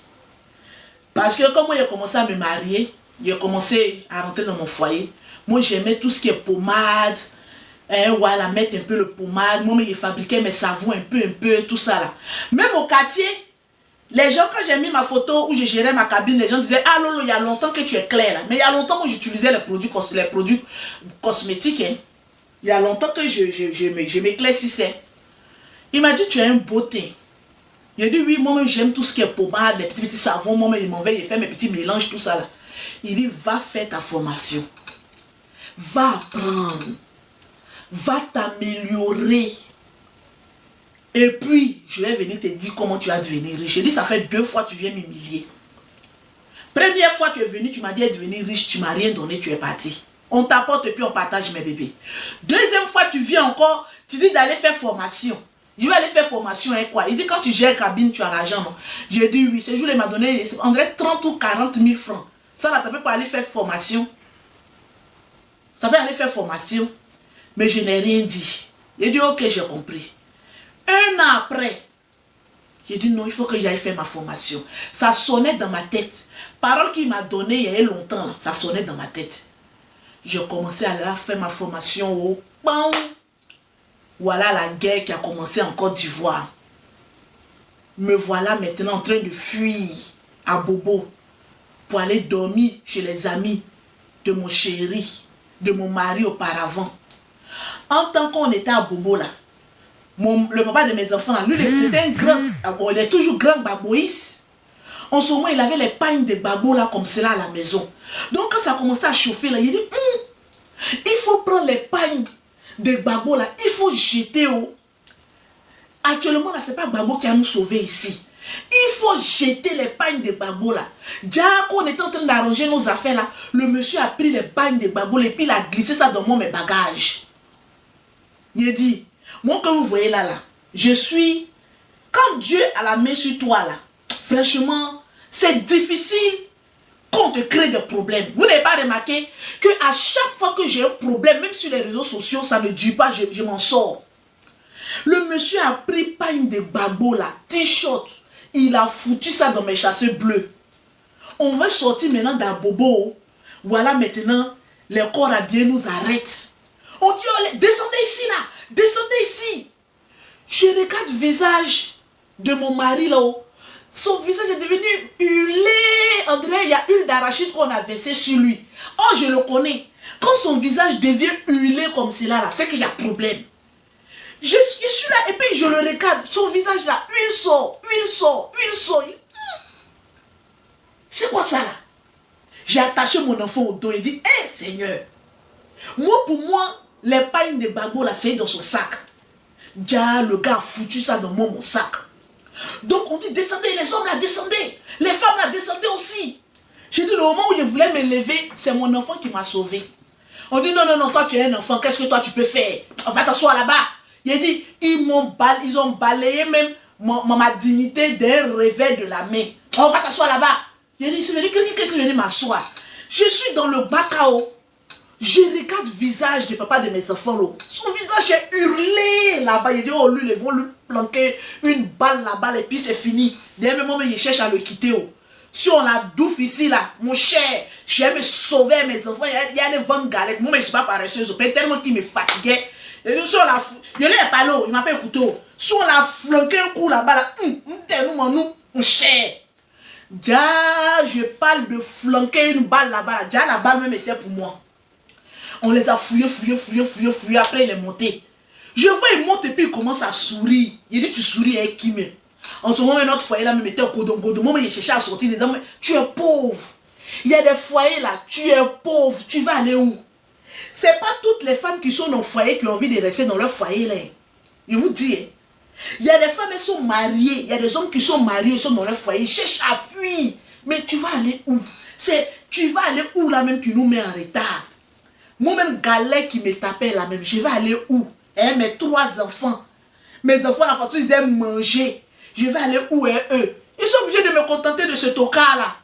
Parce que quand moi j'ai commencé à me marier, j'ai commencé à rentrer dans mon foyer. Moi j'aimais tout ce qui est pommade. Voilà, mettre un peu le pommade. Moi, je fabriquais mes savons un peu, tout ça là. Même au quartier, Les gens, quand j'ai mis ma photo où je gérais ma cabine, les gens disaient, ah Lolo, il y a longtemps que tu es clair là. Mais il y a longtemps où j'utilisais les produits cosmétiques. Hein. Il y a longtemps que je m'éclaircissais. Il m'a dit, tu as un beau teint. J'ai dit, oui, moi-même, j'aime tout ce qui est pommade, les petits savons. Moi-même, il m'en va, il fait mes petits mélanges, tout ça là. Il dit, va faire ta formation. Va apprendre. Va t'améliorer. Et puis, je vais venir te dire comment tu vas devenir riche. J'ai dit, ça fait 2 fois que tu viens m'humilier. Première fois que tu es venu, tu m'as dit de devenir riche, tu ne m'as rien donné, tu es parti. On t'apporte et puis on partage mes bébés. Deuxième fois, tu viens encore, tu dis d'aller faire formation. Je vais aller faire formation avec quoi? Il dit, quand tu gères cabine, tu as l'argent, non? J'ai dit oui. Ce jour, il m'a donné, on dirait 30 ou 40 000 francs. Ça, là, ça peut pas aller faire formation. Ça peut aller faire formation. Mais je n'ai rien dit. J'ai dit, ok, j'ai compris. 1 an après, j'ai dit non, il faut que j'aille faire ma formation. Ça sonnait dans ma tête. Parole qu'il m'a donnée il y a longtemps, là, ça sonnait dans ma tête. J'ai commencé à aller faire ma formation au PAN. Voilà la guerre qui a commencé en Côte d'Ivoire. Me voilà maintenant en train de fuir à Bobo pour aller dormir chez les amis de mon chéri, de mon mari auparavant. En tant qu'on était à Bobo là, le papa de mes enfants là, lui c'était un grand, il est toujours grand baboïs. En ce moment, il avait les pagnes de babo là comme cela à la maison. Donc quand ça a commencé à chauffer là, il dit, il faut prendre les pagnes de babo là, il faut jeter au. Actuellement là, c'est pas Babo qui a nous sauvé ici. Il faut jeter les pagnes de Babo là. Déjà qu'on était en train d'arranger nos affaires là, le monsieur a pris les pagnes de Babo et puis il a glissé ça dans mes bagages. Il a dit, moi que vous voyez là, je suis, quand Dieu a la main sur toi là, franchement, c'est difficile qu'on te crée des problèmes. Vous n'avez pas remarqué que à chaque fois que j'ai un problème, même sur les réseaux sociaux, ça ne dure pas, je m'en sors. Le monsieur a pris pagne de Babo là, t-shirt, il a foutu ça dans mes chasseurs bleus. On veut sortir maintenant d'un bobo. Voilà maintenant, les corps habillés nous arrêtent. On dit, oh, descendez ici là, descendez ici. Je regarde le visage de mon mari là-haut. Son visage est devenu hulé. André, il y a huile d'arachide qu'on a versé sur lui. Oh, je le connais. Quand son visage devient hulé comme cela là, c'est qu'il y a problème. Je suis là et puis je le regarde. Son visage là, huile sort, huile sort, huile sort. C'est quoi ça là? J'ai attaché mon enfant au dos et dit, hé Seigneur, moi pour moi, les pagnes de Babo là, c'est dans son sac. Déjà, le gars a foutu ça dans mon sac. Donc on dit, descendez, les hommes là, descendez. Les femmes là, descendez aussi. J'ai dit, le moment où je voulais me lever, c'est mon enfant qui m'a sauvé. On dit, non, non, non, toi tu es un enfant, qu'est-ce que toi tu peux faire? On va t'asseoir là-bas. Il dit, ils ont balayé même ma dignité d'un réveil de la main. On va t'asseoir là-bas. Il dit, qu'est-ce que venu m'asseoir? Je suis dans le bacao. Je regarde le visage du papa de mes enfants. Là. Son visage est hurlé là-bas. Il dit, oh lui, ils vont lui planquer une balle là-bas et puis c'est fini. Derrière moment, il cherche à le quitter. Oh. Si on la douffe ici, là, mon cher, je vais me sauver mes enfants. Il y a des ventes galettes. Moi, je ne suis pas paresseuse. Tellement qu'il me fatiguait. Et nous, si on la il n'est pas là, il m'a pas écouté. Si on l'a flanqué un coup là-bas, là, mon cher. Déjà, je parle de flanquer une balle là-bas. Déjà, la balle même était pour moi. On les a fouillés. Après, il est monté. Je vois, il monte et puis il commence à sourire. Il dit, tu souris avec qui même? En ce moment, notre foyer là, me mettait au godon. Moi, il cherchait à sortir dedans. Mais tu es pauvre. Il y a des foyers là, tu es pauvre. Tu vas aller où? C'est pas toutes les femmes qui sont dans le foyer qui ont envie de rester dans leur foyer là. Je vous dis. Hein. Il y a des femmes qui sont mariées. Il y a des hommes qui sont mariés, ils sont dans leur foyer. Ils cherchent à fuir. Mais tu vas aller où? Tu vas aller où là même qui nous met en retard? Moi-même, Galet qui me tapait là même, je vais aller où? Hein, mes 3 enfants. Mes enfants, la façon ils aiment manger. Je vais aller où hein, eux? Ils sont obligés de me contenter de ce tocard là.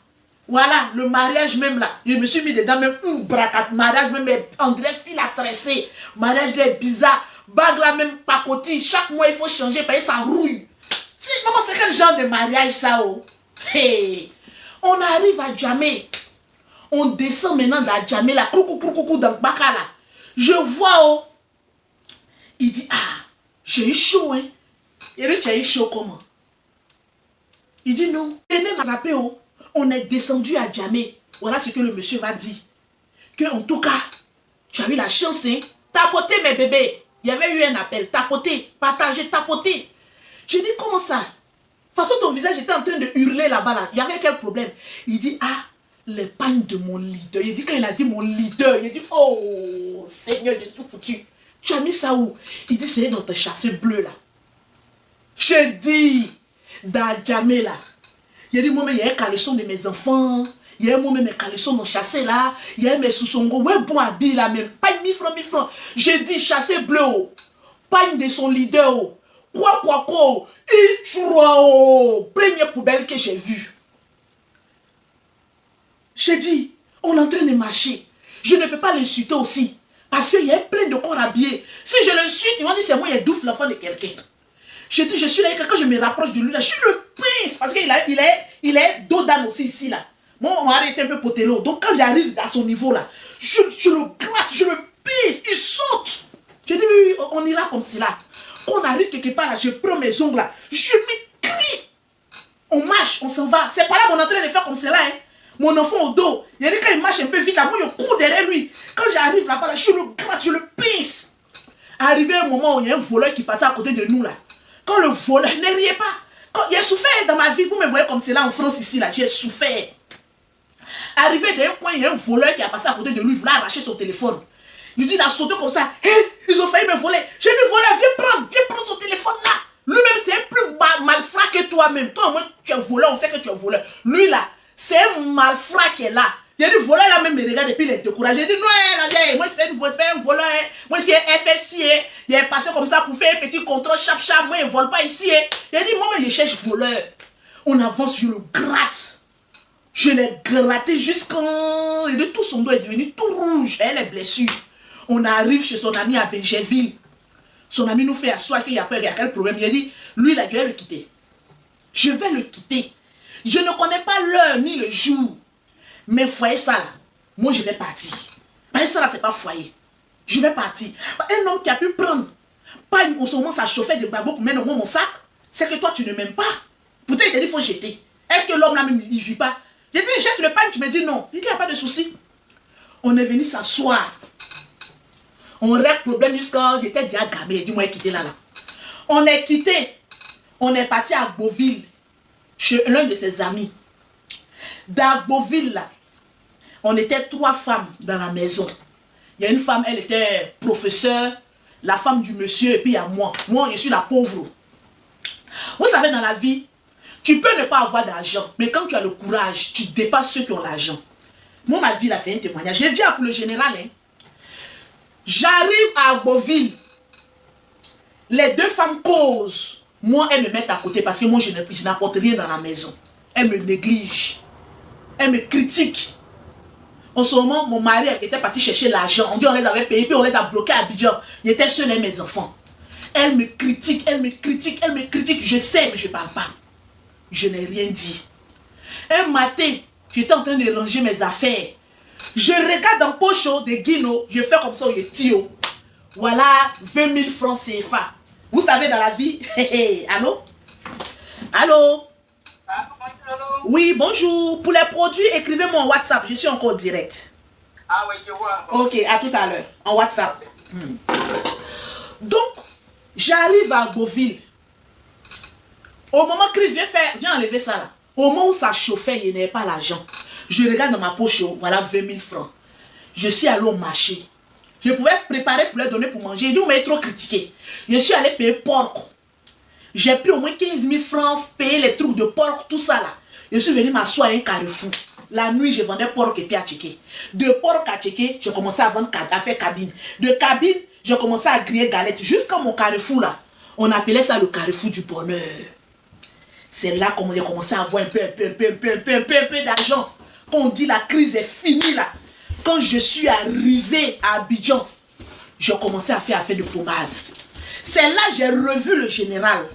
Voilà, le mariage même là. Je me suis mis dedans même un braquette. Mariage même, André fil à tresser. Mariage là est bizarre. Bague là même pacotille. Chaque mois il faut changer parce que ça rouille. Maman, c'est quel genre de mariage ça? Oh? Hey. On arrive à Djamé. On descend maintenant dans Djamé là. Coucou dans Baka là. Je vois oh. Il dit ah, j'ai eu chaud hein. Il dit tu as eu chaud comment? Il dit non. Et même à la paix, on est descendu à Djamé. Voilà ce que le monsieur va dire. Que en tout cas, tu as eu la chance, hein. Tapoter mes bébés. Il y avait eu un appel. Tapoter, partager, tapoter. J'ai dit comment ça? De toute façon, ton visage était en train de hurler là-bas. Là. Il y avait quel problème? Il dit, ah, les pagnes de mon leader. Il dit, quand il a dit mon leader, il dit, oh, Seigneur, j'ai tout foutu. Tu as mis ça où? Il dit, c'est dans ton chassé bleu là. J'ai dit, dans Djamé là. Il a dit, moi-même, il y a un caleçon de mes enfants. Il y a moi-même mes caleçons dans chassé là. Il y a mes sous-songo. Ouais, bon habit là même. Pagne 1000 francs, 1000 francs. J'ai dit, chassé bleu. Oh. Pagne de son leader. Oh. Quoi. Première poubelle que j'ai vue. J'ai dit, on est en train de marcher. Je ne peux pas l'insulter aussi. Parce qu'il y a plein de corps habillés. Si je l'insulte, ils vont dire c'est moi, il douffe l'enfant de quelqu'un. J'ai dit, je suis là, quand je me rapproche de lui, là, je suis le prince. Parce qu'il est dos d'âne aussi ici, là. Moi, on m'a arrêté un peu potello. Donc, quand j'arrive à son niveau, là, je le gratte, je le pisse, il saute. J'ai dit, oui, on ira comme cela. Quand on arrive quelque part, là, je prends mes ongles, là, je me crie. On marche, on s'en va. C'est pas là qu'on est en train de faire comme cela, hein. Mon enfant au dos, il a dit quand il marche un peu vite, là, moi, je cours derrière lui. Quand j'arrive là-bas, là, je le gratte, je le pisse. Arrivé un moment où il y a un voleur qui passait à côté de nous, là. Quand le voleur, ne riez pas. Quand j'ai souffert dans ma vie, vous me voyez comme cela en France ici, là, j'ai souffert. Arrivé d'un coin, il y a un voleur qui a passé à côté de lui, il voulait arracher son téléphone. Il dit, il a sauté comme ça. Hey, ils ont failli me voler. J'ai dit, voleur, viens prendre son téléphone là. Lui-même, c'est un plus malfrat que toi-même. Toi, moi, tu es voleur, on sait que tu es voleur. Lui là, c'est un malfrat qui est là. Il a dit, voleur là même me regarde et puis il est découragé. Il dit, non, moi, c'est un voleur. Moi, c'est un FSI. Il est passé comme ça pour faire un petit contrôle, chap. Moi, il ne vole pas ici. Il a dit, moi, je cherche voleur. On avance, je le gratte. Je l'ai gratté jusqu'en... Et de tout son dos est devenu tout rouge. Elle est blessure. On arrive chez son ami à Benjerville. Son ami nous fait asseoir qu'il y a quel problème. Il a dit, lui, là, je vais le quitter. Je vais le quitter. Je ne connais pas l'heure ni le jour. Mais foyer ça là, moi je vais partir. Parce que ça là, c'est pas foyer. Je vais partir. Un homme qui a pu prendre, pas en ce moment ça chauffait de babo pour mettre dans mon sac, c'est que toi tu ne m'aimes pas. Pourtant il t'a dit il faut jeter. Est-ce que l'homme là même il vit pas? J'ai dit jette le pain, tu me dis non. Il dit il n'y a pas de souci. On est venu s'asseoir. On règle problème jusqu'à... J'étais déjà gamé, il dit moi quitter là. On est quitté. On est parti à Beauville, chez l'un de ses amis. Dans Beauville là, on était 3 femmes dans la maison. Il y a une femme, elle était professeure, la femme du monsieur, et puis il y a moi. Moi, je suis la pauvre. Vous savez, dans la vie, tu peux ne pas avoir d'argent, mais quand tu as le courage, tu dépasses ceux qui ont l'argent. Moi, ma vie, là, c'est un témoignage. Je viens pour le général. Hein. J'arrive à Beauville. Les 2 femmes causent. Moi, elles me mettent à côté parce que moi, je n'apporte rien dans la maison. Elles me négligent. Elles me critiquent. En ce moment, mon mari était parti chercher l'argent. On dit on les avait payés, puis on les a bloqués à Abidjan. Il était seul et mes enfants. Elle me critique, elle me critique, elle me critique. Je sais, mais je ne parle pas. Je n'ai rien dit. Un matin, j'étais en train de ranger mes affaires. Je regarde dans poche de Guino, je fais comme ça, je tire. Voilà, 20 000 francs CFA. Vous savez, dans la vie, allô? Allô? Oui, bonjour. Pour les produits, écrivez-moi en WhatsApp. Je suis encore direct. Ah oui, je vois. Ok, à tout à l'heure. En WhatsApp. Donc, j'arrive à Beauville. Au moment que Chris viens enlever ça là. Au moment où ça chauffait, il n'y avait pas l'argent. Je regarde dans ma poche, voilà 20 000 francs. Je suis allé au marché. Je pouvais préparer pour leur donner pour manger. Il dit, on m'a trop critiqué. Je suis allé payer porc. J'ai pris au moins 15 000 francs, payer les trucs de porc, tout ça là. Je suis venu m'asseoir à un carrefour. La nuit, je vendais porc et puis à checker. De porc à checker, je commençais à vendre, à faire cabine. De cabine, je commençais à griller galettes. Jusqu'à mon carrefour là, on appelait ça le carrefour du bonheur. C'est là qu'on a commencé à avoir un peu d'argent. Quand on dit la crise est finie là. Quand je suis arrivé à Abidjan, j'ai commencé à faire affaire de pommade. C'est là que j'ai revu le général.